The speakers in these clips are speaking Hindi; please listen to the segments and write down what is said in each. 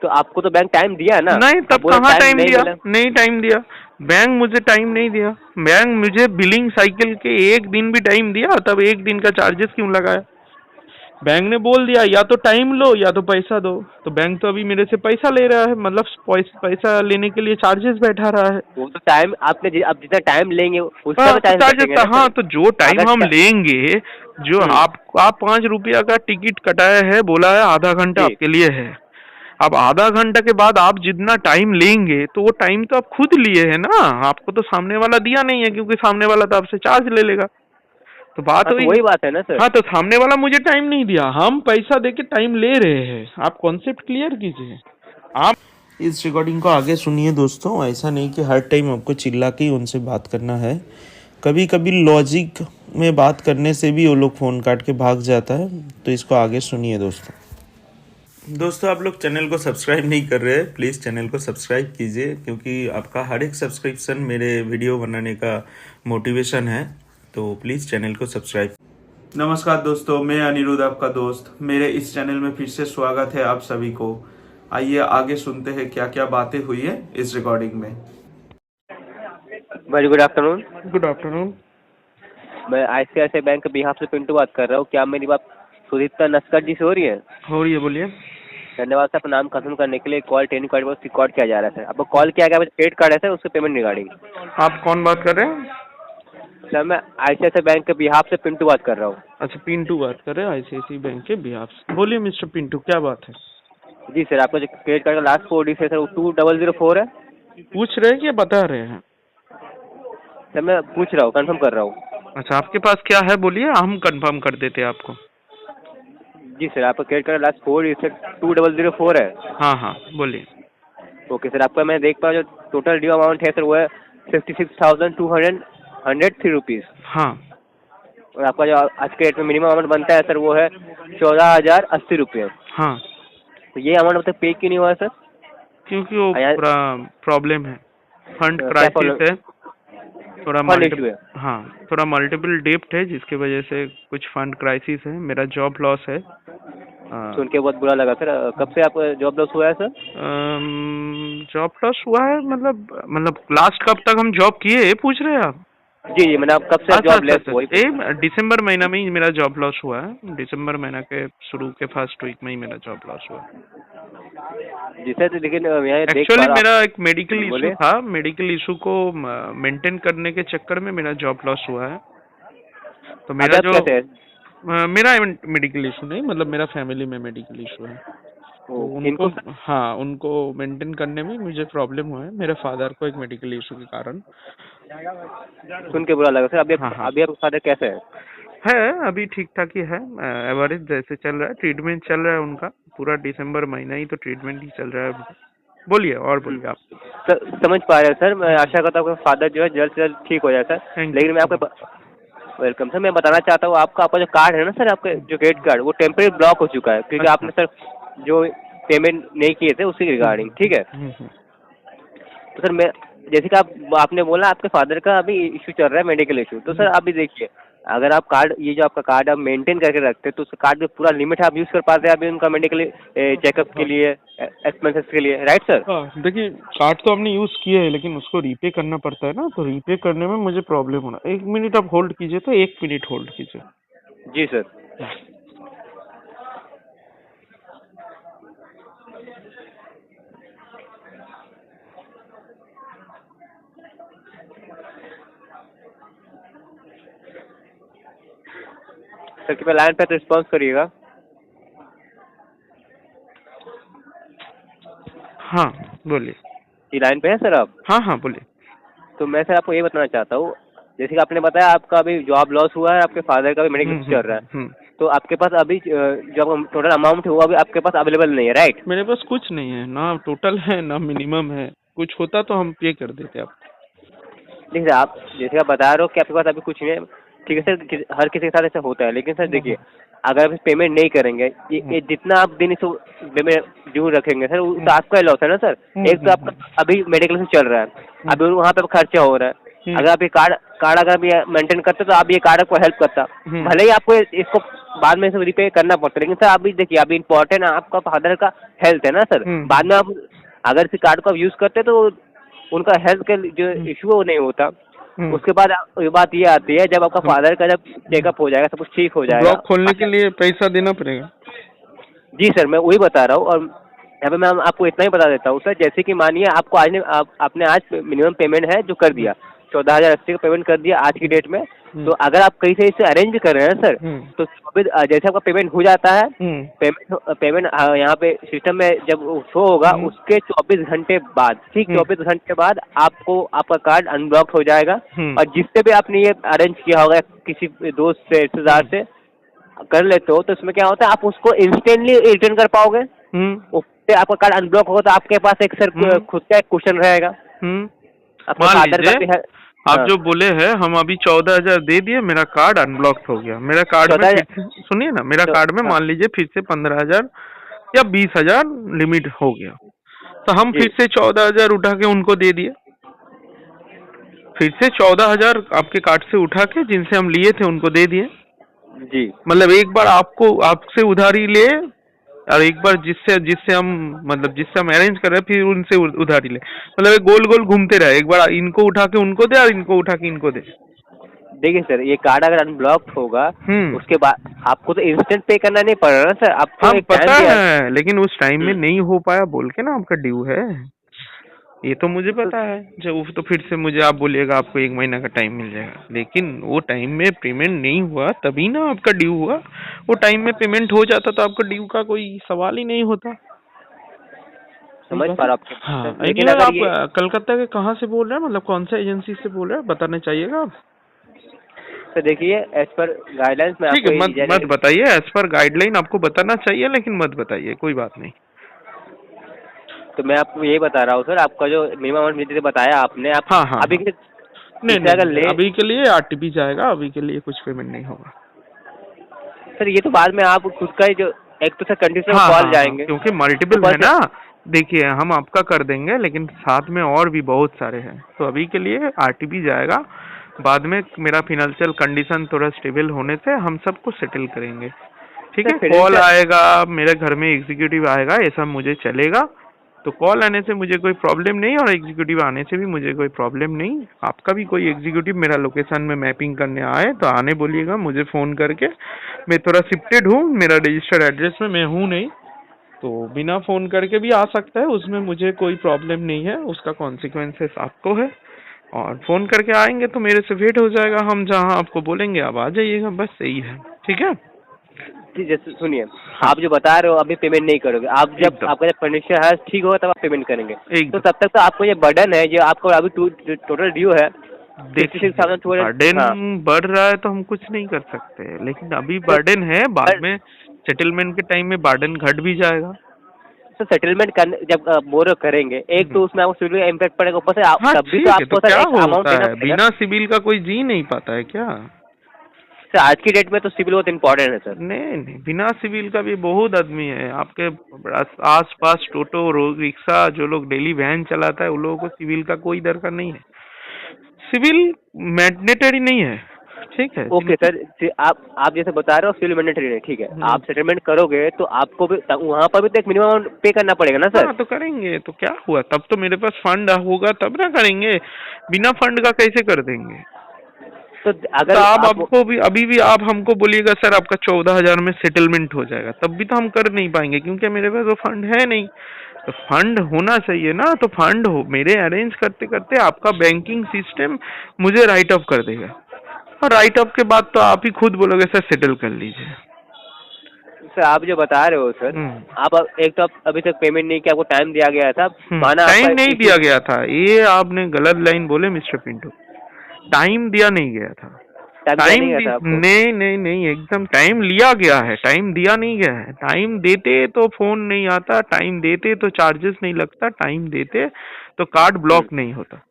तो आपको तो बैंक टाइम दिया है ना? नहीं, तब कहाँ टाइम दिया? नहीं टाइम दिया, बैंक मुझे टाइम नहीं दिया। बैंक मुझे बिलिंग साइकिल के एक दिन भी टाइम दिया, तब एक दिन का चार्जेस क्यों लगाया? बैंक ने बोल दिया या तो टाइम लो या तो पैसा दो, तो बैंक तो अभी मेरे से पैसा ले रहा है, मतलब पैसा लेने के लिए चार्जेस बैठा रहा है। वो तो टाइम आपने अब जितना टाइम लेंगे उसका हाँ तो तो चार्ज चार्जेस, कटेंगे ना हाँ सर। तो जो टाइम हम लेंगे, जो आप 5 रुपया का टिकट कटाया है, बोला है आधा घंटा जी आपके लिए है। अब आधा घंटा के बाद आप जितना टाइम लेंगे तो वो टाइम तो आप खुद लिए है ना, आपको तो सामने वाला दिया नहीं है, क्योंकि सामने वाला तो आपसे चार्ज ले लेगा। तो बात हाँ, तो हुई। वही बात है ना सर। हाँ तो सामने वाला मुझे टाइम नहीं दिया, हम पैसा देके टाइम ले रहे हैं। आप कॉन्सेप्ट क्लियर कीजिए। आप इस रिकॉर्डिंग को आगे सुनिए दोस्तों, ऐसा नहीं कि हर टाइम आपको चिल्ला के ही उनसे बात करना है। कभी कभी लॉजिक में बात करने से भी वो लोग फ़ोन काट के भाग जाता है, तो इसको आगे सुनिए दोस्तों, आप लोग चैनल को सब्सक्राइब नहीं कर रहे हैं, प्लीज़ चैनल को सब्सक्राइब कीजिए, क्योंकि आपका हर एक सब्सक्रिप्शन मेरे वीडियो बनाने का मोटिवेशन है, तो प्लीज़ चैनल को सब्सक्राइब। नमस्कार दोस्तों, मैं अनिरुद्ध आपका दोस्त। मेरे इस चैनल में फिर से स्वागत है आप सभी को। आइए आगे सुनते हैं क्या क्या बातें हुई है इस रिकॉर्डिंग में। Very good afternoon. Good afternoon. मैं ICICI बैंक के बिहाफ से पिंटू बात कर रहा हूँ। क्या मेरी बात सुदीप्ता नस्कर जी से हो रही है? हो रही है, बोलिए। धन्यवाद सर, अपना नाम कंफर्म करने के लिए कॉल ट्रेनिंग कार्ड पर रिकॉर्ड किया जा रहा है सर। आपको कॉल किया गया, क्रेडिट कार्ड है सर, उसके पेमेंट रिगार्डिंग। आप कौन बात कर रहे हैं? सर मैं ICICI बैंक के बिहाफ से पिंटू बात कर रहा हूँ। अच्छा, पिंटू बात कर रहे हैं ICICI बैंक के बिहाफ से। बोलिए मिस्टर पिंटू, क्या बात है? जी सर, आपका जो क्रेडिट कार्ड का लास्ट 4 डिजिट है सर, वो 2004 है। पूछ रहे हैं कि बता रहे हैं? सर मैं पूछ रहा हूँ, कंफर्म कर रहा हूँ। अच्छा, आपके पास क्या है बोलिए, हम कंफर्म कर देते हैं आपको। जी सर, आपका क्रेडिट कार्ड लास्ट 4 डिजिट 2004 है। हाँ हाँ, बोलिए। ओके सर, आपका मैं देख पा रहा हूँ जो टोटल ड्यू अमाउंट है सर वो है 56,203 रुपीज़। हाँ और आपका जो आज के डेट में मिनिमम अमाउंट बनता है सर वो है 14,080 रुपये। हाँ। तो ये अमाउंट अब तक पे क्यों नहीं हुआ सर? क्योंकि वो पूरा प्रॉब्लम है, फंड क्या क्राइसिस है, थोड़ा फंड इशू है। हाँ, थोड़ा मल्टीपल डेप्ट है, जिसकी वजह से कुछ फंड क्राइसिस है। मेरा जॉब लॉस है। सुन के बहुत बुरा लगा सर। कब से आप जॉब लॉस हुआ है सर? जॉब लॉस हुआ है मतलब लास्ट कब तक हम जॉब किए, ये पूछ रहे हैं आप? जी जी, मैंने आप कब से जॉब लेस हुआ? दिसंबर महीना में ही मेरा जॉब लॉस हुआ है। दिसंबर महीना के शुरू के फर्स्ट वीक में ही मेरा जॉब लॉस हुआ। जी सर, लेकिन एक्चुअली मेरा एक मेडिकल इशू था, मेडिकल इशू को मेंटेन करने के चक्कर में मेरा जॉब लॉस हुआ है। तो मेरा जो मेरा मेडिकल इशू नहीं, मतलब मेरा फैमिली में मेडिकल इशू है, तो उनको हाँ, उनको मेंटेन करने में मुझे प्रॉब्लम हुआ है, मेरे फादर को एक मेडिकल इशू के कारण। सुन के बुरा लगा सर। अभी अभी आपका फादर कैसे है? अभी ठीक ठाक ही है, एवरेज जैसे चल रहा है। ट्रीटमेंट चल रहा है उनका, पूरा दिसंबर महीना ही तो ट्रीटमेंट ही चल रहा है। बोलिए और बोलिए आप। सर समझ पा रहे हैं सर, मैं आशा करता हूँ आपका फादर जो है जल्द से जल्द ठीक हो जाए सर। लेकिन मैं आपको वेलकम सर, मैं बताना चाहता हूँ आपका जो कार्ड है ना सर, आपका जो क्रेडिट कार्ड, वो टेम्परेरी ब्लॉक हो चुका है, क्योंकि आपने सर जो पेमेंट नहीं किए थे उसी रिगार्डिंग, ठीक है? तो सर मैं जैसे कि आपने बोला आपके फादर का अभी इशू चल रहा है, मेडिकल इशू, तो सर अभी देखिए, अगर आप कार्ड, ये जो आपका कार्ड आप मेंटेन करके रखते हैं, तो उस कार्ड में पूरा लिमिट आप यूज़ कर पाते हैं अभी उनका मेडिकल चेकअप के लिए, एक्सपेंसेस के लिए, राइट सर? देखिए, कार्ड तो हमने यूज़ किया है, लेकिन उसको रीपे करना पड़ता है ना, तो रीपे करने में मुझे प्रॉब्लम हो रहा है। 1 मिनट आप होल्ड कीजिए, तो 1 मिनट होल्ड कीजिए। जी सर। सर कृपया लाइन पे रिस्पॉन्स करिएगा। हाँ बोलिए। जी लाइन पे है सर आप? हाँ हाँ बोलिए। तो मैं सर आपको ये बताना चाहता हूँ, जैसे कि आपने बताया आपका अभी जॉब लॉस हुआ है, आपके फादर का भी मेडिकल चल रहा है, तो आपके पास अभी जो टोटल अमाउंट है वो अभी आपके पास अवेलेबल नहीं है, राइट? मेरे पास कुछ नहीं है, ना टोटल है ना मिनिमम है। कुछ होता तो हम पे कर देते आप। देखिए सर, आप जैसे आप बता रहे हो कि आपके पास अभी कुछ नहीं है, ठीक है सर, हर किसी के साथ ऐसा होता है, लेकिन सर देखिए, अगर आप पेमेंट नहीं करेंगे, ये जितना आप दिन इसको पेमेंट ड्यू रखेंगे सर, तो आपका ही लॉस है ना सर। एक तो आपका अभी मेडिकल से चल रहा है, अभी वहाँ पे खर्चा हो रहा है। अगर आप ये कार्ड कार्ड अगर आप ये मेंटेन करते तो आप ये कार्ड आपको हेल्प करता। भले ही आपको इसको बाद में से रिपे करना पड़ता, लेकिन सर अभी देखिए अभी इम्पोर्टेंट आपका फादर का हेल्थ है ना सर। बाद में आप अगर इस कार्ड को आप यूज करते तो उनका हेल्थ का जो इशू है वो नहीं होता। उसके बाद बात ये आती है जब आपका फादर का जब चेकअप हो जाएगा, सब कुछ ठीक हो जाएगा, ब्लॉक खोलने के लिए पैसा देना पड़ेगा। जी सर, मैं वही बता रहा हूँ। और यहाँ पे मैं आपको इतना ही बता देता हूँ सर, जैसे कि मानिए आपको आज ने आपने आज मिनिमम पेमेंट है जो कर दिया, 14,080 का पेमेंट कर दिया आज की डेट में। तो अगर आप कहीं से इसे अरेंज कर रहे हैं सर, तो जैसे आपका पेमेंट हो जाता है, पेमेंट यहाँ पे सिस्टम में जब शो होगा उसके 24 घंटे बाद, ठीक 24 घंटे बाद आपको आपका कार्ड अनब्लॉक हो जाएगा। और जिससे भी आपने ये अरेंज किया होगा किसी दोस्त से, रिश्तेदार से कर लेते हो, तो इसमें क्या होता है आप उसको इंस्टेंटली रिटर्न कर पाओगे। उससे आपका कार्ड अनब्लॉक होगा तो आपके पास एक सर खुद का एक क्वेश्चन रहेगा। मान लीजिए आप जो बोले हैं हम अभी 14,000 दे दिए, मेरा कार्ड अनब्लॉक हो गया, मेरा कार्ड में सुनिए ना, मेरा कार्ड में मान लीजिए फिर से 15,000 या 20,000 लिमिट हो गया, तो हम फिर से 14,000 उठा के उनको दे दिए। फिर से 14,000 आपके कार्ड से उठा के जिनसे हम लिए थे उनको दे दिए जी। मतलब एक बार आपसे उधारी ले और एक बार जिससे हम अरेंज कर रहे हैं फिर उनसे उधारी ले, मतलब गोल गोल घूमते रहे। एक बार इनको उठा के उनको दे और इनको उठा के इनको दे। देखिए सर, ये कार्ड अगर अनब्लॉक होगा उसके बाद आपको तो इंस्टेंट पे करना नहीं पड़ रहा ना सर, आपको एक पता है, लेकिन उस टाइम में नहीं हो पाया बोल के ना आपका ड्यू है, ये तो मुझे पता है। जब तो फिर से मुझे आप बोलिएगा आपको 1 महीना का टाइम मिल जाएगा, लेकिन वो टाइम में पेमेंट नहीं हुआ तभी ना आपका ड्यू हुआ। वो टाइम में पेमेंट हो जाता तो आपका ड्यू का कोई सवाल ही नहीं होता। समझ पा रहा हूँ। हाँ, लेकिन आप कलकत्ता के कहाँ से बोल रहे हैं, मतलब कौन सा एजेंसी से बोल रहे हैं, बताना चाहिएगा आप। तो देखिए एज पर गाइडलाइंस में ठीक है, मत बताइए, एज पर गाइडलाइन आपको बताना चाहिए लेकिन मत बताइए, कोई बात नहीं। तो मैं आपको यही बता रहा हूँ सर, आपका जो मिनिमम अमाउंट मुझे बताया आपने, आप अभी के नहीं, अभी के लिए आरटीपी जाएगा, अभी के लिए कुछ पेमेंट नहीं होगा सर। ये तो बाद में आप खुद का ही जो एक तो सर कंडीशन कॉल जाएंगे, क्योंकि मल्टीपल है ना। देखिए हम आपका कर देंगे लेकिन साथ में और भी बहुत सारे हैं, तो अभी के लिए आरटीपी जाएगा। बाद में मेरा फिनेंशियल कंडीशन थोड़ा स्टेबल होने से हम सबको सेटल करेंगे, ठीक है। कॉल आएगा, मेरे घर में एग्जीक्यूटिव आएगा, ऐसा मुझे चलेगा। तो कॉल आने से मुझे कोई प्रॉब्लम नहीं और एग्जीक्यूटिव आने से भी मुझे कोई प्रॉब्लम नहीं। आपका भी कोई एग्जीक्यूटिव मेरा लोकेशन में मैपिंग करने आए तो आने बोलिएगा मुझे फ़ोन करके। मैं थोड़ा शिफ्टेड हूँ, मेरा रजिस्टर्ड एड्रेस में मैं हूँ नहीं, तो बिना फ़ोन करके भी आ सकता है, उसमें मुझे कोई प्रॉब्लम नहीं है। उसका कॉन्सिक्वेंसेस आपको है, और फ़ोन करके आएंगे तो मेरे से वेट हो जाएगा, हम जहाँ आपको बोलेंगे आप आ जाइएगा, बस यही है, ठीक है। जैसे सुनिए, आप जो बता रहे हो अभी पेमेंट नहीं करोगे, आप जब आपका जब कंडीशन है ठीक होगा तब आप पेमेंट करेंगे, तो तब तक तो आपको ये बर्डन है जो आपको अभी टोटल ड्यू है। बर्डन बढ़ रहा है तो हम कुछ नहीं कर सकते, लेकिन अभी बर्डन है, बाद में सेटलमेंट के टाइम में बर्डन घट भी जाएगा। तो सेटलमेंट जब बोरो करेंगे एक तो उसमें आपको सिविल इम्पैक्ट पड़ेगा, ऊपर से तब भी तो आपको क्या होता है, बिना सिविल का कोई जी नहीं पाता है क्या सर? आज की डेट में तो सिविल बहुत इम्पोर्टेंट है सर। नहीं, बिना सिविल का भी बहुत आदमी है आपके आस पास, टोटो रिक्शा, जो लोग डेली वैन चलाता है उन लोगों को सिविल का कोई दरकार नहीं है। सिविल मैंडेटरी नहीं है, ठीक है। ओके सर, आप जैसे बता रहे हो सिविल मैंडेटरी नहीं, ठीक है। आप सेटलमेंट करोगे तो आपको भी वहाँ पर भी तो एक मिनिमम पे करना पड़ेगा ना सर? हाँ, तो करेंगे, तो क्या हुआ, तब तो मेरे पास फंड होगा तब ना करेंगे, बिना फंड का कैसे कर देंगे? तो अगर आप आपको भी अभी भी आप हमको बोलिएगा सर आपका 14,000 में सेटलमेंट हो जाएगा, तब भी तो हम कर नहीं पाएंगे क्योंकि मेरे पास वो फंड है नहीं। तो फंड होना चाहिए ना, तो फंड हो, मेरे अरेंज करते करते आपका बैंकिंग सिस्टम मुझे राइट ऑफ कर देगा, और राइट ऑफ के बाद तो आप ही खुद बोलोगे सर सेटल कर लीजिए। सर आप जो बता रहे हो सर, आप एक तो अभी तक पेमेंट नहीं किया, आपको टाइम दिया गया था, माना टाइम नहीं दिया गया था, ये आपने गलत लाइन बोले मिस्टर पिंटू, टाइम दिया नहीं गया था। टाइम नहीं, एकदम टाइम लिया गया है, टाइम दिया नहीं गया है। टाइम देते तो फोन नहीं आता, टाइम देते तो चार्जेस नहीं लगता, टाइम देते तो कार्ड ब्लॉक नहीं होता।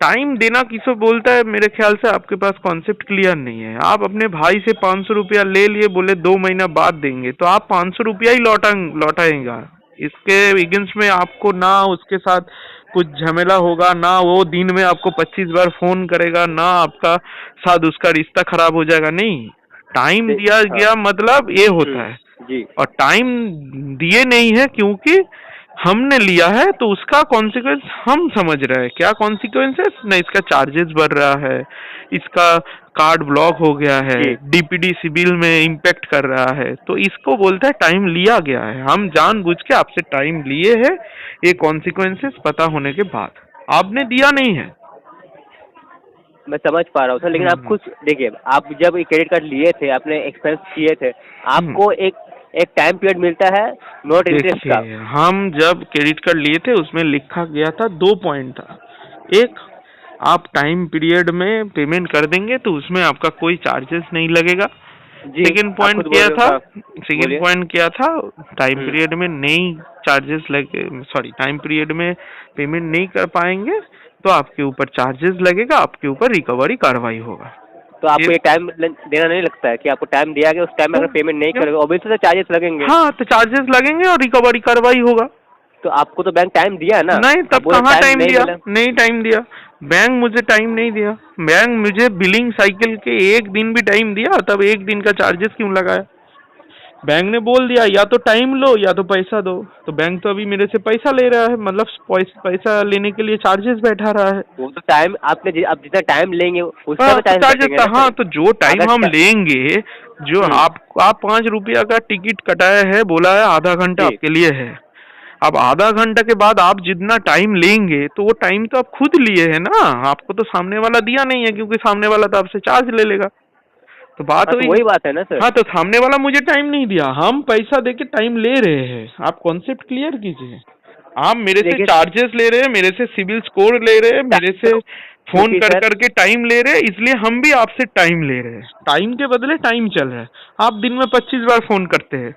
टाइम देना किसको बोलता है, मेरे ख्याल से आपके पास कॉन्सेप्ट क्लियर नहीं है। आप अपने भाई से 500 रुपया ले लिए, बोले 2 महीना बाद देंगे, तो आप 500 रुपया ही लौटाएंगा। इसके अगेंस्ट में आपको ना उसके साथ कुछ झमेला होगा ना, वो दिन में आपको 25 बार फोन करेगा ना, आपका साथ उसका रिश्ता खराब हो जाएगा। नहीं, टाइम दिया गया मतलब ये होता है। जी। और टाइम दिए नहीं है क्योंकि हमने लिया है, तो उसका कॉन्सिक्वेंस हम समझ रहे हैं। क्या कॉन्सिक्वेंसेस? ना इसका चार्जेस बढ़ रहा है, इसका कार्ड ब्लॉक हो गया है, डीपीडी सिबिल में इम्पैक्ट कर रहा है, तो इसको बोलते हैं टाइम लिया गया है। हम जानबूझ के आपसे टाइम लिए हैं, ये कॉन्सिक्वेंसेस पता होने के बाद। आपने दिया नहीं है। मैं समझ पा रहा हूँ सर, लेकिन आप खुद देखिए, आप जब क्रेडिट कार्ड लिए थे, आपने एक्सपेंस किए थे, आपको एक टाइम पीरियड मिलता है नोट इंटरेस्ट का। हम जब क्रेडिट कार्ड लिए थे उसमें लिखा गया था 2 पॉइंट था। एक, आप टाइम पीरियड में पेमेंट कर देंगे तो उसमें आपका कोई चार्जेस नहीं लगेगा। सेकेंड पॉइंट क्या था, टाइम पीरियड में नहीं चार्जेस लगे, सॉरी, टाइम पीरियड में पेमेंट नहीं कर पाएंगे तो आपके ऊपर चार्जेस लगेगा, आपके ऊपर रिकवरी कार्रवाई होगा। तो आपको ये टाइम देना नहीं लगता है कि आपको टाइम दिया गया, उस टाइम में अगर पेमेंट नहीं करोगे ऑब्वियसली तो चार्जेस लगेंगे। हाँ, तो चार्जेस लगेंगे और रिकवरी कार्रवाई होगा। तो आपको तो बैंक टाइम दिया ना? नहीं, तब कहाँ टाइम दिया? नहीं टाइम दिया, बैंक मुझे टाइम नहीं दिया। बैंक मुझे बिलिंग साइकिल के 1 दिन भी टाइम दिया, तब 1 दिन का चार्जेस क्यों लगाया? बैंक ने बोल दिया या तो टाइम लो या तो पैसा दो, तो बैंक तो अभी मेरे से पैसा ले रहा है, मतलब पैसा लेने के लिए चार्जेस बैठा रहा है। वो तो टाइम आप जितना टाइम लेंगे उसका चार्जेस। हाँ, तो जो टाइम हम लेंगे, जो आप 5 रुपया का टिकट कटाया है, बोला है आधा घंटा आपके लिए है। अब आधा घंटा के बाद आप जितना टाइम लेंगे तो वो टाइम तो आप खुद लिए है ना, आपको तो सामने वाला दिया नहीं है, क्योंकि सामने वाला तो आपसे चार्ज ले लेगा। तो बात वही बात है ना सर। हाँ, तो सामने वाला मुझे टाइम नहीं दिया, हम पैसा देके टाइम ले रहे हैं। आप कॉन्सेप्ट क्लियर कीजिए। आप मेरे से चार्जेस ले रहे हैं, मेरे से सिविल स्कोर ले रहे हैं, मेरे से फोन कर करके टाइम ले रहे हैं, इसलिए हम भी आपसे टाइम ले रहे हैं। टाइम के बदले टाइम चल रहा है। आप दिन में 25 बार फोन करते हैं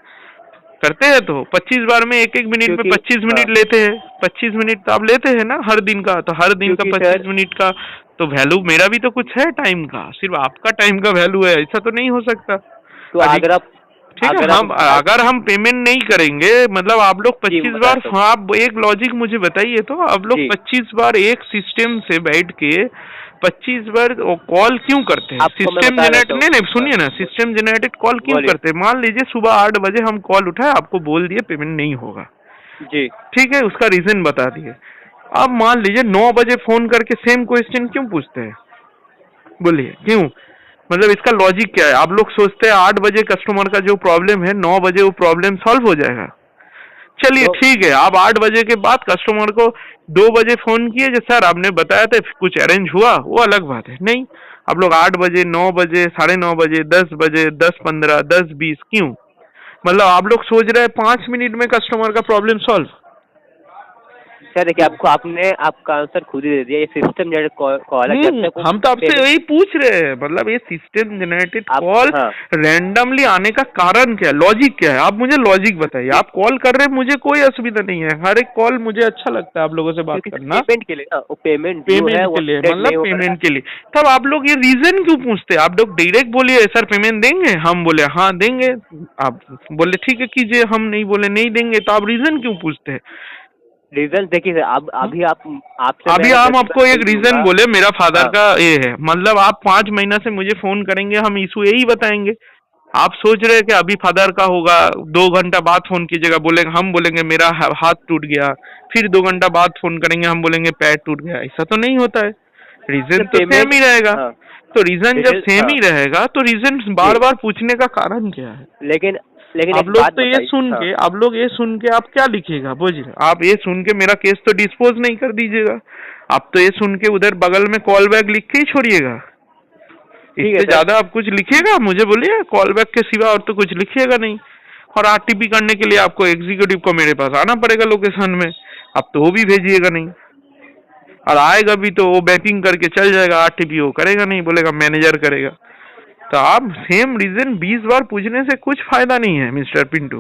तो 25 बार में 1-1 मिनट में 25 मिनट लेते हैं। 25 मिनट तो आप लेते हैं ना हर दिन का, तो हर दिन का 25 मिनट का तो वैल्यू मेरा भी तो कुछ है टाइम का, सिर्फ आपका टाइम का वैल्यू है, ऐसा तो नहीं हो सकता। तो अगर आप ठीक है, अगर हम पेमेंट नहीं करेंगे, मतलब आप लोग 25 बार, आप एक लॉजिक मुझे बताइए तो, आप लोग 25 बार एक सिस्टम से बैठ के 25 बार कॉल क्यों करते हैं? सिस्टम जनरेट नहीं, सुनिए ना, सिस्टम जनरेटेड कॉल क्यों करते हैं? मान लीजिए सुबह 8 बजे हम कॉल उठाए, आपको बोल दिए पेमेंट नहीं होगा, जी ठीक है, उसका रीजन बता दिए। अब मान लीजिए 9 बजे फोन करके सेम क्वेश्चन क्यों पूछते हैं? बोलिए क्यों? मतलब इसका लॉजिक क्या है? आप लोग सोचते हैं 8 बजे कस्टमर का जो प्रॉब्लम है 9 बजे वो प्रॉब्लम सॉल्व हो जाएगा। चलिए ठीक है, आप 8 बजे के बाद कस्टमर को 2 बजे फोन किए, जो सर आपने बताया था कुछ अरेंज हुआ, वो अलग बात है। नहीं, आप लोग 8 बजे, 9 बजे, 9:30 बजे, 10 बजे, 10:15, 10:20 क्यों? मतलब आप लोग सोच रहे हैं 5 मिनट में कस्टमर का प्रॉब्लम सॉल्व। सर देखिए, आपका आंसर खुद ही दे दिया, ये सिस्टम जनरेटेड कॉल है। हम तो आपसे यही पूछ रहे हैं, मतलब ये सिस्टम जनरेटेड कॉल रैंडमली आने का कारण क्या है, लॉजिक क्या है? आप मुझे लॉजिक बताइए। आप कॉल कर रहे हैं, मुझे कोई असुविधा नहीं है, हर एक कॉल मुझे अच्छा लगता है आप लोगों से बात करना। पेमेंट के लिए ना, पेमेंट के लिए, मतलब पेमेंट के लिए। तब आप लोग ये रीजन क्यों पूछते हैं? आप लोग डायरेक्ट बोलिए सर पेमेंट देंगे, हम बोले हाँ देंगे, आप बोले ठीक है कीजिए, हम नहीं बोले नहीं देंगे, तो आप रीजन क्यों पूछते हैं? रीजन देखिए, अभी हम आपको एक रीजन बोले, मेरा फादर का ये है, मतलब आप 5 महीना से मुझे फोन करेंगे, हम इशू यही बताएंगे। आप सोच रहे हैं कि अभी फादर का होगा, 2 घंटा बाद फोन कीजिएगा, बोलेंगे, हम बोलेंगे मेरा हाथ टूट गया, फिर 2 घंटा बाद फोन करेंगे, हम बोलेंगे पैर टूट गया। ऐसा तो नहीं होता है, रीजन तो सेम ही रहेगा। तो रीजन जब सेम ही रहेगा तो रीजन बार बार पूछने का कारण क्या है? लेकिन आप लोग तो ये सुन के, आप लोग ये सुन के आप क्या लिखिएगा? बुझिए, आप ये सुन के मेरा केस तो डिस्पोज नहीं कर दीजिएगा, आप तो ये सुन के उधर बगल में कॉल बैक लिख के ही छोड़िएगा। इससे ज्यादा आप कुछ लिखिएगा मुझे बोलिए, कॉल बैक के सिवा और तो कुछ लिखिएगा नहीं। और आरटीपी करने के लिए आपको एग्जीक्यूटिव को मेरे पास आना पड़ेगा लोकेशन में, आप तो वो भी भेजिएगा नहीं, और आएगा भी तो वो बैकिंग करके चल जाएगा, आरटीपी वो करेगा नहीं, बोलेगा मैनेजर करेगा। तो आप सेम रीजन 20 बार पूछने से कुछ फायदा नहीं है मिस्टर पिंटू।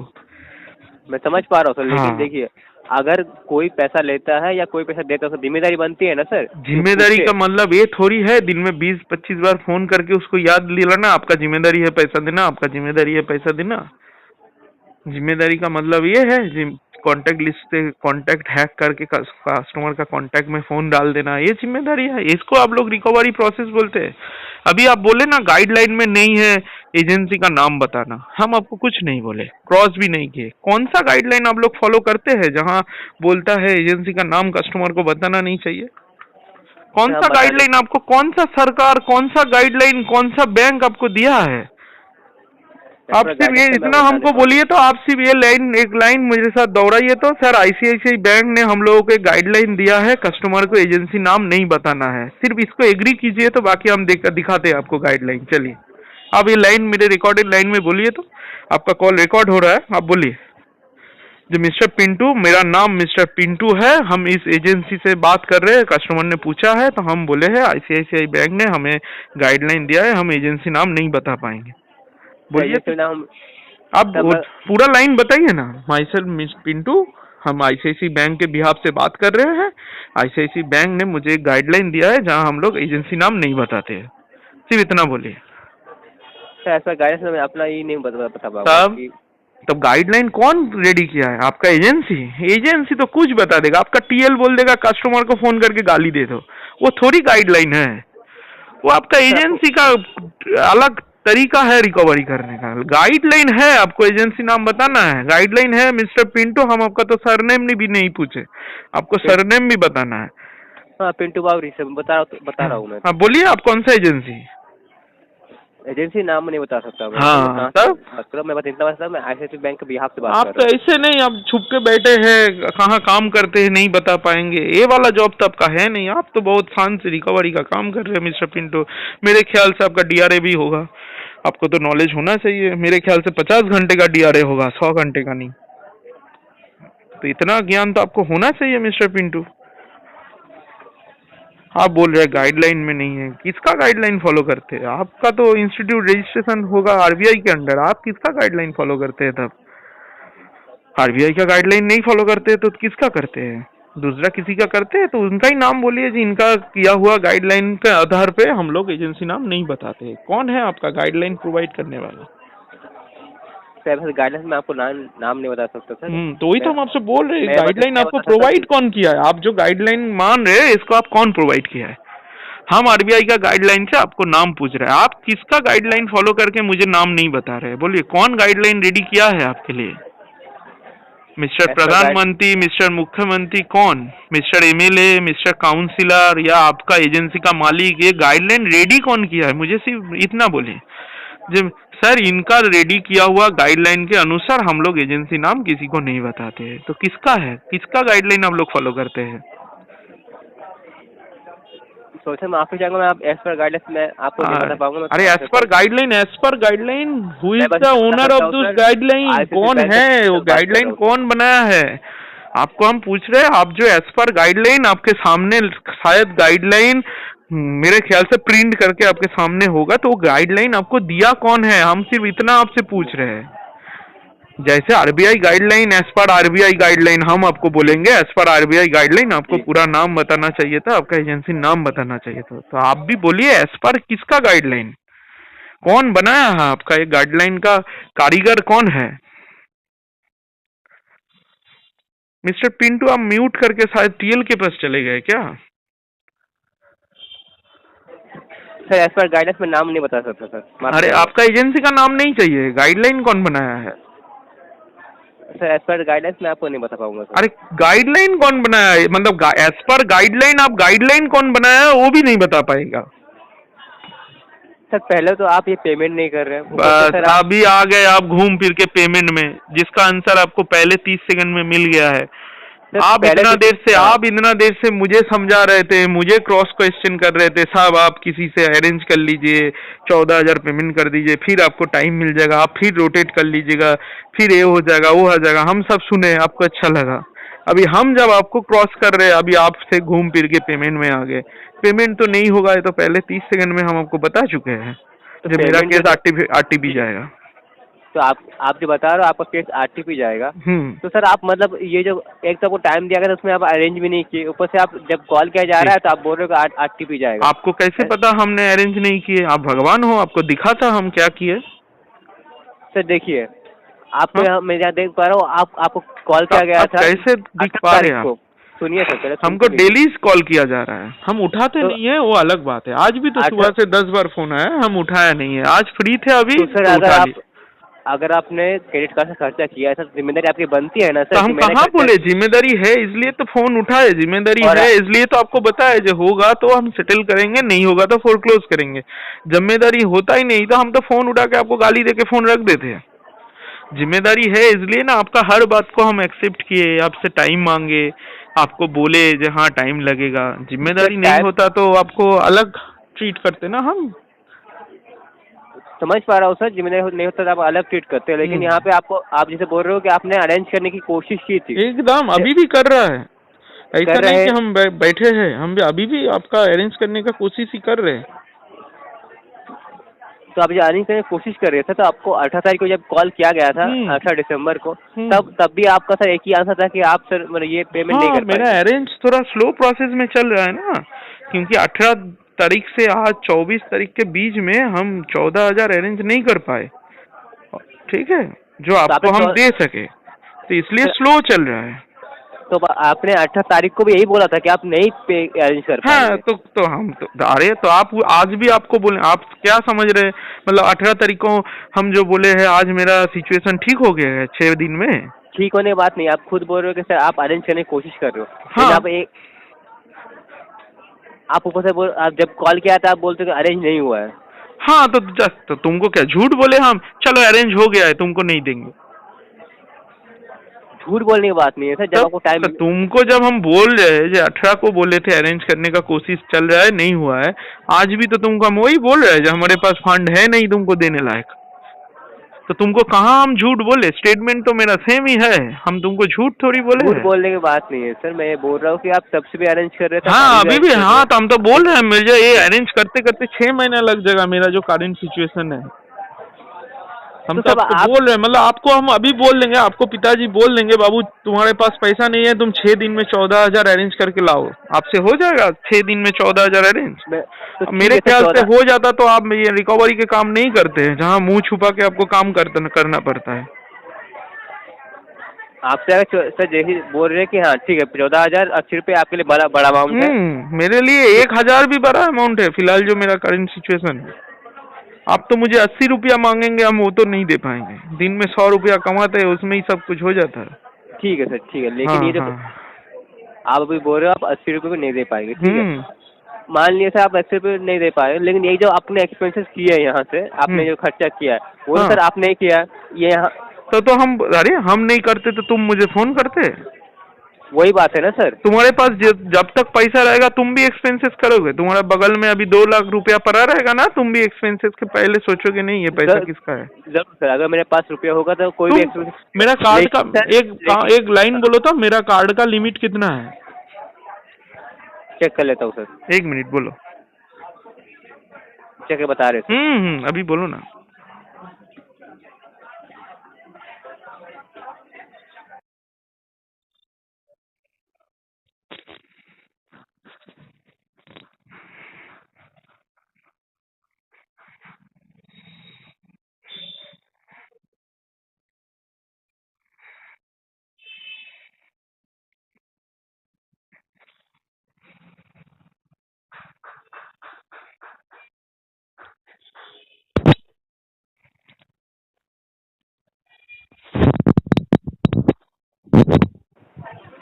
मैं समझ पा रहा हूँ सर, लेकिन देखिए, अगर कोई पैसा लेता है या कोई पैसा देता है तो जिम्मेदारी बनती है ना सर। जिम्मेदारी का मतलब ये थोड़ी है दिन में 20-25 बार फोन करके उसको याद दिलाना आपका जिम्मेदारी है पैसा देना, आपका जिम्मेदारी है पैसा देना। जिम्मेदारी का मतलब ये है कॉन्टैक्ट लिस्ट से कॉन्टैक्ट हैक करके कस्टमर का कॉन्टैक्ट में फोन डाल देना, ये जिम्मेदारी है। इसको आप लोग रिकवरी प्रोसेस बोलते हैं। अभी आप बोले ना गाइडलाइन में नहीं है एजेंसी का नाम बताना, हम आपको कुछ नहीं बोले, क्रॉस भी नहीं किए। कौन सा गाइडलाइन आप लोग फॉलो करते हैं जहां बोलता है एजेंसी का नाम कस्टमर को बताना नहीं चाहिए? कौन सा गाइडलाइन आपको, कौन सा सरकार, कौन सा गाइडलाइन, कौन सा बैंक आपको दिया है? आप सिर्फ ये इतना हमको बोलिए तो आप सिर्फ ये लाइन, एक लाइन मेरे साथ दोहराइए तो, सर आईसीआईसीआई बैंक ने हम लोगों को एक गाइडलाइन दिया है कस्टमर को एजेंसी नाम नहीं बताना है, सिर्फ इसको एग्री कीजिए तो बाकी हम दिखाते हैं आपको गाइडलाइन। चलिए आप ये लाइन मेरे रिकॉर्डेड लाइन में बोलिए तो, आपका कॉल रिकॉर्ड हो रहा है, आप बोलिए। जो मिस्टर पिंटू, मेरा नाम मिस्टर पिंटू है, हम इस एजेंसी से बात कर रहे हैं, कस्टमर ने पूछा है तो हम बोले हैं आईसीआईसीआई बैंक ने हमें गाइडलाइन दिया है, हम एजेंसी नाम नहीं बता पाएंगे। बोलिए नाम, आप पूरा लाइन बताइए ना। माई सेल्फ मिस पिंटू, हम आईसीआईसीआई बैंक के बिहाफ से बात कर रहे हैं, आईसीआईसीआई बैंक ने मुझे एक गाइडलाइन दिया है जहां हम लोग एजेंसी नाम नहीं बताते हैं, सिर्फ इतना बोलिए। ऐसा गाइडलाइन में अपना ये नहीं बता पाऊंगा। तब गाइडलाइन कौन रेडी किया है? आपका एजेंसी? एजेंसी तो कुछ बता देगा, आपका टीएल बोल देगा कस्टमर को फोन करके गाली दे दो, वो थोड़ी गाइडलाइन है, वो आपका एजेंसी का अलग तरीका है रिकवरी करने का। गाइडलाइन है, आपको एजेंसी नाम बताना है, गाइडलाइन है मिस्टर पिंटू, हम आपका तो सरनेम भी नहीं पूछे, आपको सरनेम भी बताना है। हाँ पिंटू बाबरी से बता रहा हूँ मैं। हाँ बोलिए, आप कौन सा एजेंसी? एजेंसी नाम नहीं बता सकता मैं। हाँ मतलब मैं इतना बता, मैं आईसीआईसीआई बैंक के बिहाफ से बात कर रहा हूँ। आप तो ऐसे नहीं, आप छुप के बैठे हैं, कहाँ काम करते हैं नहीं बता पाएंगे, ये वाला जॉब तो आपका है नहीं। आप तो बहुत शान से रिकवरी का काम कर रहे हैं मिस्टर पिंटू। मेरे ख्याल से आपका डीआरए भी होगा, आपको तो नॉलेज होना चाहिए। मेरे ख्याल से 50 घंटे का डीआरए होगा, 100 घंटे का नहीं। तो इतना ज्ञान तो आपको होना चाहिए मिस्टर पिंटू। आप बोल रहे हैं गाइडलाइन में नहीं है, किसका गाइडलाइन फॉलो करते हैं? आपका तो इंस्टीट्यूट रजिस्ट्रेशन होगा आरबीआई के अंडर, आप किसका गाइडलाइन फॉलो करते हैं? तब आरबीआई का गाइडलाइन नहीं फॉलो करते तो किसका करते हैं? दूसरा किसी का करते हैं तो उनका ही नाम बोलिए जी, इनका किया हुआ गाइडलाइन के आधार पे हम लोग एजेंसी नाम नहीं बताते। कौन है आपका गाइडलाइन प्रोवाइड करने वाला? गाइडलाइन में आपको नाम नहीं बता सकता सर। तो वही तो हम आपसे बोल रहे हैं, गाइडलाइन आपको प्रोवाइड कौन किया है? आप जो गाइडलाइन मान रहे हैं इसको आप कौन प्रोवाइड किया है? हम आरबीआई का गाइडलाइन से आपको नाम पूछ रहे हैं, आप किसका गाइडलाइन फॉलो करके मुझे नाम नहीं बता रहे? बोलिए कौन गाइडलाइन रेडी किया है आपके लिए? मिस्टर प्रधानमंत्री, मिस्टर मुख्यमंत्री, कौन? मिस्टर एमएलए, मिस्टर काउंसिलर या आपका एजेंसी का मालिक? ये गाइडलाइन रेडी कौन किया है? मुझे सिर्फ इतना बोलिए। जब सर इनका रेडी किया हुआ गाइडलाइन के अनुसार हम लोग एजेंसी नाम किसी को नहीं बताते हैं, तो किसका है? किसका गाइडलाइन आप लोग फॉलो करते हैं? सोचा मैं आपसे जाऊंगा, मैं आप एज पर गाइडलाइन मैं आपको नहीं बता पाऊंगा। अरे as per guideline who is the owner of this guideline? कौन है वो? गाइडलाइन कौन बनाया है? आपको हम पूछ रहे हैं। आप जो एज पर गाइडलाइन, आपके सामने शायद गाइडलाइन मेरे ख्याल से प्रिंट करके आपके सामने होगा, तो वो गाइडलाइन आपको दिया कौन है? हम सिर्फ इतना आपसे पूछ रहे हैं। जैसे RBI guideline, as per RBI guideline हम आपको बोलेंगे, एज पर आरबीआई गाइडलाइन आपको पूरा नाम बताना चाहिए था, आपका एजेंसी नाम बताना चाहिए था। तो आप भी बोलिए एज पर किसका गाइडलाइन? कौन बनाया है आपका ये गाइडलाइन? का कारीगर कौन है? मिस्टर पिंटू आप म्यूट करके शायद टीएल के पास चले गए क्या? सर एज पर गाइडलाइन में नाम नहीं बता सकता सर। अरे आपका एजेंसी का नाम नहीं चाहिए, गाइडलाइन कौन बनाया है? सर एज पर गाइडलाइन मैं आपको नहीं बता पाऊंगा सर। अरे गाइडलाइन कौन बनाया है? मतलब एज पर गाइडलाइन, आप गाइडलाइन कौन बनाया है वो भी नहीं बता पाएगा। सर पहले तो आप ये पेमेंट नहीं कर रहे हैं, बस अभी आ गए आप घूम फिर के पेमेंट में, जिसका आंसर आपको पहले 30 सेकंड में मिल गया है। आप इतना देर से मुझे समझा रहे थे, मुझे क्रॉस क्वेश्चन कर रहे थे, साहब आप किसी से अरेंज कर लीजिए, 14,000 पेमेंट कर दीजिए, फिर आपको टाइम मिल जाएगा, आप फिर रोटेट कर लीजिएगा, फिर ये हो जाएगा वो हो जाएगा। हम सब सुने, आपको अच्छा लगा। अभी हम जब आपको क्रॉस कर रहे हैं, अभी आपसे घूम फिर के पेमेंट में आ गए। पेमेंट तो नहीं होगा, ये तो पहले 30 सेकंड में हम आपको बता चुके हैं। तो मेरा केस आरटीपी जाएगा। तो आप जो बता रहे हो आपका केस आरटीपी जाएगा। तो सर आप मतलब ये जो एक तो आपको टाइम दिया गया था उसमें आप अरेंज भी नहीं किए, ऊपर से आप जब कॉल किया जा रहा है तो आप बोल रहे हो कि आरटीपी जाएगा। आपको कैसे पता हमने अरेंज नहीं किए? आप भगवान हो, आपको दिखा था हम क्या किए। सर देखिए, आपके यहाँ मैं जहाँ देख पा रहा हूँ आपको कॉल किया गया था। कैसे दिख पा रहे हैं आप? सुनिए सर पहले, हमको डेली कॉल किया जा रहा है, हम उठाते तो, नहीं है, वो अलग बात है। आज भी तो सुबह से 10 बार फोन आया, हम उठाया नहीं है। आज फ्री थे अभी तो सर अगर आपने क्रेडिट कार्ड से खर्चा किया है सर, जिम्मेदारी आपकी बनती है ना सर। तो हम कहाँ बोले जिम्मेदारी है इसलिए तो फोन उठाए, जिम्मेदारी है इसलिए तो आपको बताया, जो होगा तो हम सेटल करेंगे, नहीं होगा तो फोरक्लोज करेंगे। जिम्मेदारी होता ही नहीं तो हम तो फोन उठा के आपको गाली दे के फोन रख देते हैं। जिम्मेदारी है इसलिए ना आपका हर बात को हम एक्सेप्ट किए, आपसे टाइम मांगे, आपको बोले जो हाँ टाइम लगेगा। जिम्मेदारी नहीं होता तो आपको अलग ट्रीट करते ना हम। समझ पा रहा हूँ सर, जिम्मेदारी नहीं होता तो आप अलग ट्रीट करते हैं, लेकिन यहाँ पे आपको, आप जैसे बोल रहे हो कि आपने अरेंज करने की कोशिश की थी। एकदम अभी भी कर रहा है, ऐसा नहीं कि हम बैठे हैं, हम भी अभी भी आपका अरेंज करने का कोशिश ही कर रहे हैं। तो आप जो अरेंज करने की कोशिश कर रहे थे, तो आपको 18 तारीख को जब कॉल किया गया था, 18 दिसंबर को, तब भी आपका सर एक ही आंसर था कि आप सर मतलब ये पेमेंट नहीं कर पाए। मेरा अरेंज थोड़ा स्लो प्रोसेस में चल रहा है ना, क्योंकि 18 तारीख से आज 24 तारीख के बीच में हम 14,000 अरेंज नहीं कर पाए, ठीक है, जो आपको हम दे सके, तो इसलिए स्लो चल रहा है। तो आपने 18 तारीख को भी यही बोला था कि आप नहीं पे अरेंज कर पाए। हाँ, तो हम तो अरे तो आप आज भी आपको बोले, आप क्या समझ रहे, मतलब 18 तारीख को हम जो बोले हैं आज मेरा सिचुएशन ठीक हो गया है 6 दिन में। ठीक होने की बात नहीं, आप खुद बोल रहे हो कि सर आप अरेंज करने की कोशिश कर रहे हो। हाँ, आप ऊपर से आप जब कॉल किया था आप बोलते हो कि अरेंज नहीं हुआ है। हाँ, तो तुमको क्या झूठ बोले हम, चलो अरेंज हो गया है तुमको नहीं देंगे। झूठ बोलने की बात नहीं है सर, जब आपको टाइम, तुमको जब हम बोल रहे हैं जो 18 को बोले थे अरेंज करने का कोशिश चल रहा है, नहीं हुआ है, आज भी तो तुमको हम वही बोल रहे हैं जो हमारे पास फंड है नहीं तुमको देने लायक, तो तुमको कहाँ हम झूठ बोले, स्टेटमेंट तो मेरा सेम ही है, हम तुमको झूठ थोड़ी बोले। झूठ बोलने की बात नहीं है सर, मैं ये बोल रहा हूँ कि आप तब से भी अरेंज कर रहे थे। हाँ अभी भी, हाँ तो हम तो बोल रहे हैं, मुझे ये अरेंज करते करते 6 महीना लग जाएगा मेरा जो करंट सिचुएशन है। हम तो आपको बोल रहे हैं, मतलब आपको हम अभी बोल देंगे, आपको पिताजी बोल देंगे बाबू तुम्हारे पास पैसा नहीं है, तुम 6 दिन में 14,000 अरेंज करके लाओ, आपसे हो जाएगा 6 दिन में 14,000 अरेंज। तो मेरे ख्याल से हो जाता तो आप ये रिकवरी के काम नहीं करते हैं, जहाँ मुंह छुपा के आपको काम करना पड़ता है। आपसे सर जैसे बोल रहे हैं कि हाँ ठीक है 14,000 80 रुपये आपके लिए बड़ा अमाउंट है। मेरे लिए 1,000 भी बड़ा अमाउंट है फिलहाल जो मेरा करंट सिचुएशन है। आप तो मुझे 80 रुपया मांगेंगे, हम वो तो नहीं दे पाएंगे, दिन में 100 रुपया कमाते हैं उसमें ही सब कुछ हो जाता है। ठीक है सर, ठीक है, लेकिन ये जो आप अभी बोल रहे हो आप 80 रुपये भी नहीं दे पाएंगे, ठीक है, मान लिया सर आप 80 रुपये नहीं दे पाए, लेकिन ये जो आपने एक्सपेंसेस किए हैं यहाँ से, आपने जो खर्चा किया है वो सर आपने किया ये यहाँ, तो हम अरे हम नहीं करते तो तुम मुझे फोन करते, वही बात है ना सर। तुम्हारे पास जब तक पैसा रहेगा तुम भी एक्सपेंसेस करोगे, तुम्हारा बगल में अभी 2 लाख रुपया पड़ा रहेगा ना, तुम भी एक्सपेंसेस के पहले सोचोगे नहीं ये पैसा किसका है। जरूर सर, अगर मेरे पास रुपया होगा तो कोई भी एक्सपेंसेस। मेरा कार्ड का एक लाइन बोलो तो, मेरा कार्ड का लिमिट कितना है, चेक कर लेता हूँ सर। 1 मिनट बोलो, चेक बता रहे थे। अभी बोलो ना।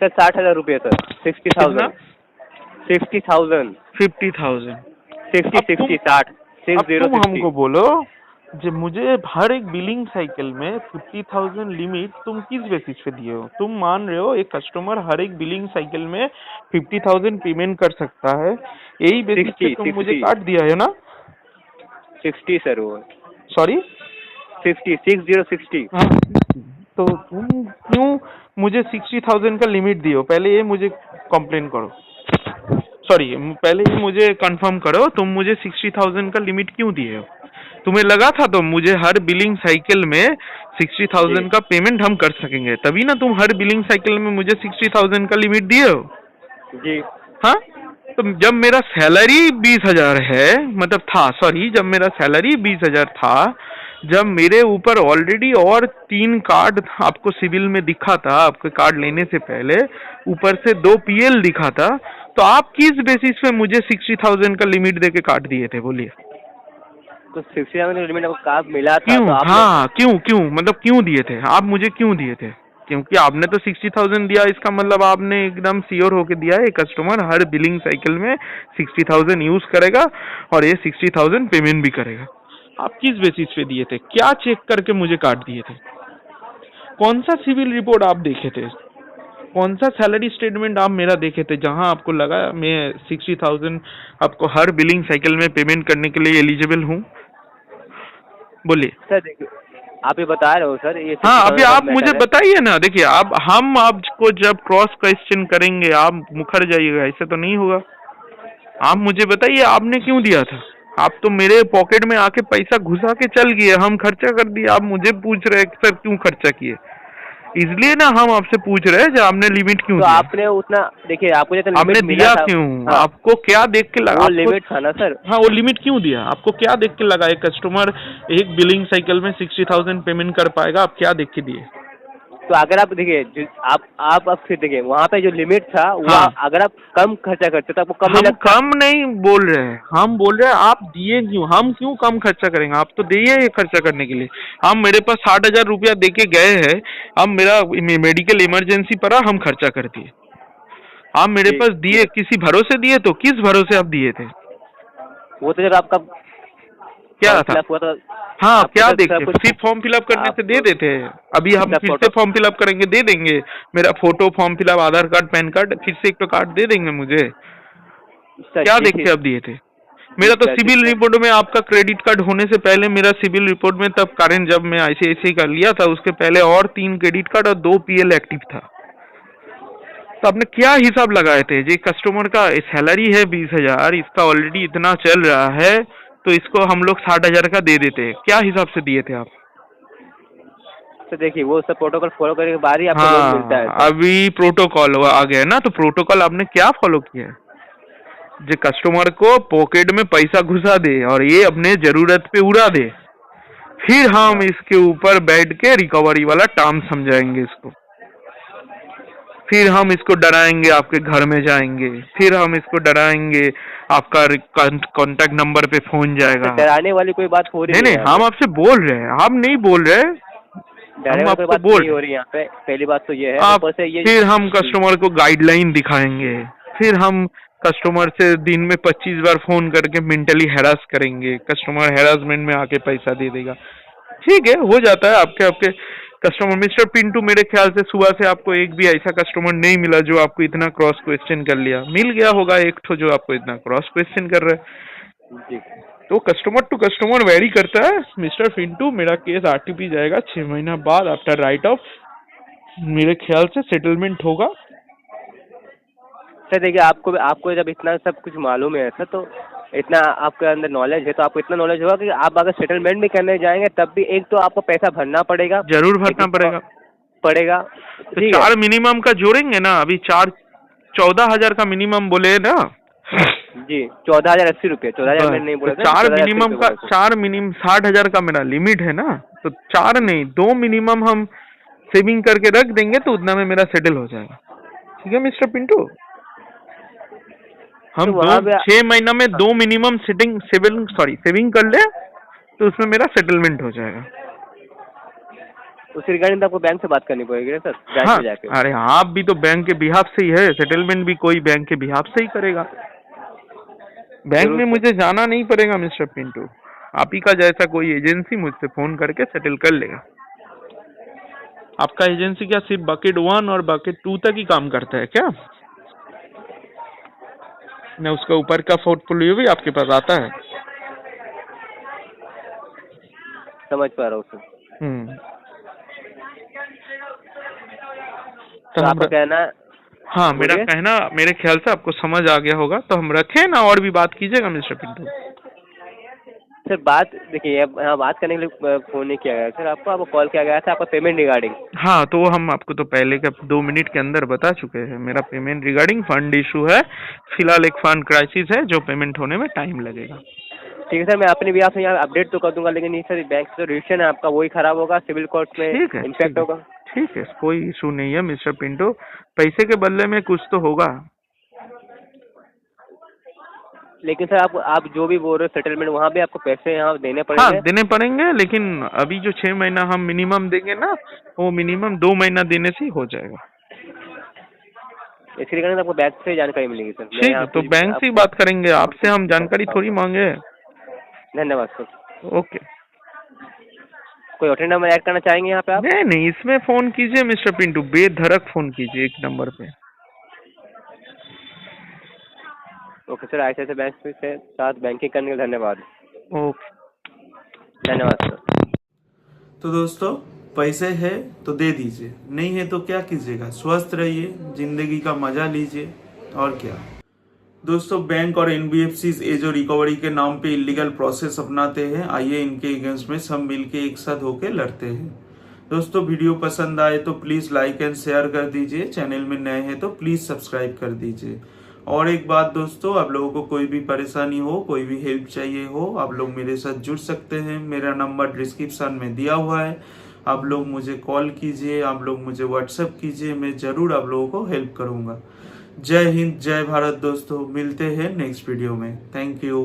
सर 60,000 रुपये सर, 60,000 तुम हमको बोलो जब मुझे हर एक बिलिंग साइकिल में 50,000 लिमिट तुम किस बेसिस पे दिए हो, तुम मान रहे हो एक कस्टमर हर एक बिलिंग साइकिल में 50,000 पेमेंट कर सकता है, यही बेसिस पे तुम मुझे काट दिया है ना। 60 सर, वो सॉरी 60 तो तुम क्यों मुझे 60,000 का लिमिट दिए हो, पहले ये मुझे कंप्लेन करो, सॉरी पहले ये मुझे कंफर्म करो, तुम मुझे 60,000 का लिमिट क्यों दिए हो, तुम्हें लगा था तो मुझे हर बिलिंग साइकिल में 60,000 का पेमेंट हम कर सकेंगे, तभी ना तुम हर बिलिंग साइकिल में मुझे 60,000 का लिमिट दिए हो जी। हाँ, तो जब मेरा सैलरी 20,000 है, मतलब था, सॉरी जब मेरा सैलरी 20,000 था, जब मेरे ऊपर ऑलरेडी और 3 कार्ड आपको सिविल में दिखा था, आपके कार्ड लेने से पहले ऊपर से 2 पीएल दिखा था, तो आप किस बेसिस पे मुझे 60,000 का लिमिट देके कार्ड दिए थे, बोलिए? तो 60,000 लिमिट आपको कार्ड मिला था क्यों? तो आपने हाँ, क्यों मतलब क्यों दिए थे आप मुझे, क्यों दिए थे? क्योंकि आपने तो 60,000 दिया, इसका मतलब आपने एकदम श्योर होके दिया है कस्टमर हर बिलिंग साइकिल में 60,000 यूज करेगा और ये 60,000 पेमेंट भी करेगा। आप किस बेसिस पे दिए थे? क्या चेक करके मुझे कार्ड दिए थे? कौन सा सिविल रिपोर्ट आप देखे थे? कौन सा सैलरी स्टेटमेंट आप मेरा देखे थे जहां आपको लगा मैं 60,000 आपको हर बिलिंग साइकिल में पेमेंट करने के लिए एलिजिबल हूँ? बोलिए। सर देखिए, आप ये बता रहे हो सर, ये हाँ, अभी 60,000 आप मुझे मैटर है। बताइए ना। देखिए, आप हम आपको जब क्रॉस क्वेश्चन करेंगे आप मुखर जाइएगा, ऐसे तो नहीं होगा। आप मुझे बताइए आपने क्यों दिया था? आप तो मेरे पॉकेट में आके पैसा घुसा के चल गए, हम खर्चा कर दिए, आप मुझे पूछ रहे हैं सर क्यों खर्चा किए? इसलिए ना हम आपसे पूछ रहे हैं जो आपने लिमिट क्यों तो दिया? आपने उतना देखिए, आपको जैसे आपने लिमिट मिला दिया था। क्यों? हाँ, आपको क्या देख के लगा? वो आपको लिमिट था ना सर। हाँ, वो लिमिट क्यों दिया? आपको क्या देख के लगा एक कस्टमर एक बिलिंग साइकिल में 60,000 पेमेंट कर पाएगा? आप क्या देख के दिए? तो अगर आप देखिए, आप अब फिर देखिए वहाँ पे जो लिमिट था वो हाँ। अगर आप कम खर्चा करते तो आपको कम नहीं हम लगता। कम नहीं बोल रहे हैं, हम बोल रहे हैं आप दिए क्यों? हम क्यों कम खर्चा करेंगे? आप तो दिए ये खर्चा करने के लिए। हम मेरे पास 60,000 रुपया दे के गए हैं, अब मेरा मेडिकल इमरजेंसी पड़ा, हम खर्चा कर दिए। आप मेरे जी, पास दिए किसी भरोसे दिए, तो किस भरोसे आप दिए थे? वो तो जब आपका क्या फॉर्म था? फिलअप हुआ था हाँ, आपको क्या तो देख सब के कुछ सिर्फ फॉर्म फिलअप करने से दे आप देते हैं? अभी हम सब फिर से फोटो फॉर्म फिलअप करेंगे, दे देंगे। मेरा फोटो, फॉर्म फिलअप, आधार कार्ड, पैन कार्ड, फिर से एक तो कार्ड दे देंगे मुझे। सर क्या देख देखिए। के आप दिए थे? जी मेरा तो सर, जी सिविल सर। रिपोर्ट में आपका क्रेडिट कार्ड होने से पहले मेरा सिविल रिपोर्ट में तब कारण जब मैं ICICI का लिया था उसके पहले और 3 क्रेडिट कार्ड और 2 PL एक्टिव था। तो आपने क्या हिसाब लगाए थे? जी कस्टमर का सैलरी है 20,000, इसका ऑलरेडी इतना चल रहा है, तो इसको हम लोग 60,000 का दे देते। क्या हिसाब से दिए थे आप? तो देखिए, वो सब प्रोटोकॉल फॉलो करने के बाद ही आपको लोन मिलता है हाँ, सर। अभी प्रोटोकॉल आ गया ना, तो प्रोटोकॉल आपने क्या फॉलो किया? जो कस्टमर को पॉकेट में पैसा घुसा दे और ये अपने जरूरत पे उड़ा दे, फिर हम इसके ऊपर बैठ के रिकवरी वाला टर्म समझाएंगे इसको। फिर हम इसको डराएंगे, आपके घर में जाएंगे, फिर हम इसको डराएंगे, आपका कांटेक्ट नंबर पे फोन जाएगा। डराने वाली कोई बात हो रही नहीं नहीं नहीं, है हम आपसे बोल रहे हैं, हम नहीं बोल रहे, डराने हम वाली कोई आपको बात बोल नहीं रहे हो रही यहाँ पे। पहली बात तो ये है, आप। ऊपर से ये फिर हम कस्टमर को गाइडलाइन दिखाएंगे, फिर हम कस्टमर से दिन में 25 बार फोन करके मेंटली हैरास करेंगे, कस्टमर हैरासमेंट में आके पैसा दे देगा। ठीक है, हो जाता है आपके आपके कस्टमर। मिस्टर पिंटू, मेरे ख्याल से सुबह से आपको एक भी ऐसा कस्टमर नहीं मिला जो आपको इतना क्रॉस क्वेश्चन कर लिया। मिल गया होगा एक तो जो आपको इतना क्रॉस क्वेश्चन कर रहा है। जी तो कस्टमर टू कस्टमर वेरी करता है। मिस्टर पिंटू, मेरा केस RTP जाएगा 6 महीना बाद आफ्टर राइट ऑफ। मेरे ख्याल से सेटलमेंट होगा। सर देखिए, आपको जब इतना सब कुछ मालूम है सर, तो इतना आपके अंदर नॉलेज है, तो आपको इतना नॉलेज होगा कि आप अगर सेटलमेंट भी करने जाएंगे तब भी एक तो आपको पैसा भरना पड़ेगा। जरूर एक भरना तो पड़ेगा। तो ठीक है 4 मिनिमम का जोड़ेंगे ना, अभी 14,000 का मिनिमम बोले ना जी। 14,080 रुपये, 14,000 मैंने नहीं बोला तो था, 4 14,080 मिनिमम रुपये का, बोला था। 4 मिनिमम 60,000 का मेरा लिमिट है ना, तो 4 नहीं 2 मिनिमम हम सेविंग करके रख देंगे तो उतना में मेरा सेटल हो जाएगा। ठीक है मिस्टर पिंटू, हम तो वहाँ पे 6 महीना में 2 मिनिमम सेविंग कर ले तो उसमें मेरा सेटलमेंट हो जाएगा। उस रिगार्डिंग तो आपको बैंक से बात करनी पड़ेगी ना सर, बैंक हाँ, में जाके। अरे आप भी तो बैंक के बिहाफ से ही है, सेटलमेंट भी कोई बैंक के बिहाफ से ही करेगा। बैंक में मुझे जाना नहीं पड़ेगा मिस्टर पिंटू, आप ही का जैसा कोई एजेंसी मुझसे फोन करके सेटल कर लेगा। आपका एजेंसी क्या सिर्फ बकेट 1 और बकेट 2 तक ही काम करता है क्या? न उसका ऊपर का पोर्टफोलियो भी आपके पास आता है? समझ पा रहा हूँ सर। तो हम आपका कहना, हाँ, मेरा बोलिए। कहना मेरे ख्याल से आपको समझ आ गया होगा, तो हम रखें ना और भी बात कीजिएगा मिस्टर पिंटू। सर बात देखिए, यहाँ बात करने के लिए फ़ोन नहीं किया गया सर, आपको कॉल किया गया था आपका पेमेंट रिगार्डिंग। हाँ, तो हम आपको तो पहले का 2 मिनट के अंदर बता चुके हैं। मेरा पेमेंट रिगार्डिंग फंड इशू है, फिलहाल एक फंड क्राइसिस है जो पेमेंट होने में टाइम लगेगा। ठीक है सर, मैं अपने भी आपसे यहाँ अपडेट तो कर दूंगा, लेकिन ये सर बैंक से जो रजिस्ट्रेशन है आपका वही खराब होगा, सिविल कोर्ट में ठीक है, इम्पैक्ट होगा। ठीक है, कोई इशू नहीं है मिस्टर पिंटू, पैसे के बदले में कुछ तो होगा। लेकिन सर आप जो भी बोल रहे हो सेटलमेंट, वहाँ भी आपको पैसे यहाँ देने हाँ पड़ेंगे। देने पड़ेंगे, लेकिन अभी जो 6 महीना हम मिनिमम देंगे ना, वो मिनिमम 2 महीना देने से ही हो जाएगा। इसके लिए आपको बैंक से जानकारी मिलेगी सर। ठीक है, तो बैंक से ही बात करेंगे, आपसे हम जानकारी थोड़ी मांगे। धन्यवाद सर। ओके। कोई और नंबर ऐड करना चाहेंगे यहाँ पे आप? नहीं नहीं, इसमें फोन कीजिए मिस्टर पिंटू, बेधड़क फोन कीजिए एक नंबर पे। ओके सर, ICICI बैंक से साथ बैंकिंग करने के लिए धन्यवाद। ओके, धन्यवाद सर। तो दोस्तों पैसे है तो दे दीजिए, नहीं है तो क्या कीजिएगा, स्वस्थ रहिए, जिंदगी का मजा लीजिए, और क्या। दोस्तों बैंक और NBFC ये जो रिकवरी के नाम पे इलीगल प्रोसेस अपनाते हैं, आइए इनके अगेंस्ट में सब मिलके एक साथ होके लड़ते हैं। दोस्तों वीडियो पसंद आए तो प्लीज लाइक एंड शेयर कर दीजिए, चैनल में नए हैं तो प्लीज सब्सक्राइब कर दीजिए। और एक बात दोस्तों, आप लोगों को कोई भी परेशानी हो, कोई भी हेल्प चाहिए हो, आप लोग मेरे साथ जुड़ सकते हैं। मेरा नंबर डिस्क्रिप्शन में दिया हुआ है, आप लोग मुझे कॉल कीजिए, आप लोग मुझे व्हाट्सएप कीजिए, मैं जरूर आप लोगों को हेल्प करूंगा। जय हिंद, जय भारत दोस्तों, मिलते हैं नेक्स्ट वीडियो में। Thank you.